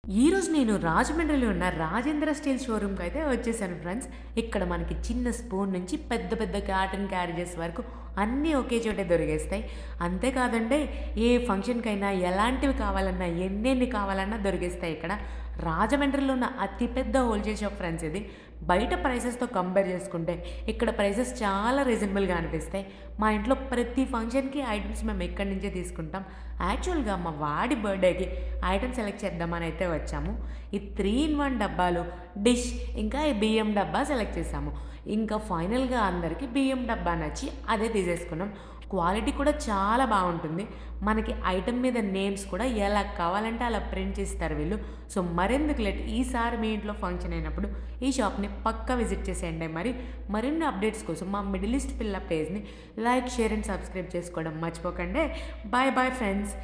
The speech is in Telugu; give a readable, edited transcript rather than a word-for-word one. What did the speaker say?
ఈరోజు నేను రాజమండ్రిలో ఉన్న రాజేంద్ర స్టీల్ షోరూమ్‌కి అయితే వచ్చేసాను ఫ్రెండ్స్. ఇక్కడ మనకి చిన్న స్పూన్ నుంచి పెద్ద పెద్ద కాటన్ క్యారేజెస్ వరకు అన్నీ ఒకే చోటే దొరికేస్తాయి. అంతే కాదండి, ఏ ఫంక్షన్‌కైనా ఎలాంటివి కావాలన్నా, ఎన్నెన్ని కావాలన్నా దొరికేస్తాయి ఇక్కడ. రాజమండ్రిలో ఉన్న అతి పెద్ద హోల్‌సేల్ షాప్ ఫ్రెండ్స్ ఇది. బయట ప్రైసెస్‌తో కంపేర్ చేసుకుంటే ఇక్కడ ప్రైసెస్ చాలా రీజనబుల్‌గా అనిపిస్తాయి. మా ఇంట్లో ప్రతి ఫంక్షన్‌కి ఐటెమ్స్ మేము ఇక్కడి నుంచే తీసుకుంటాం. యాక్చువల్‌గా మా వాడి బర్త్‌డేకి ఐటెమ్ సెలెక్ట్ చేద్దామని అయితే వచ్చాము. ఈ 3 ఇన్ 1 డబ్బాలు, డిష్ ఇంకా ఈ బియ్యం డబ్బా సెలెక్ట్ చేసాము. ఇంకా ఫైనల్‌గా అందరికి బియ్యం డబ్బా నచ్చి అదే తీసేసుకున్నాం. క్వాలిటీ కూడా చాలా బావుంటుంది. మనకి ఐటెమ్ మీద నేమ్స్ కూడా ఎలా కావాలంటే అలా ప్రింట్ చేస్తారు వీళ్ళు. సో మరెందుకు లేట్, ఈసారి మీ ఇంట్లో ఫంక్షన్ అయినప్పుడు ఈ షాప్‌ని పక్కా విజిట్ చేసేయండి. మరిన్ని అప్డేట్స్ కోసం మా మిడిల్ ఈస్ట్ పిల్ల పేజ్‌ని లైక్, షేర్ అండ్ సబ్స్క్రైబ్ చేసుకోవడం మర్చిపోకండి. Bye bye friends.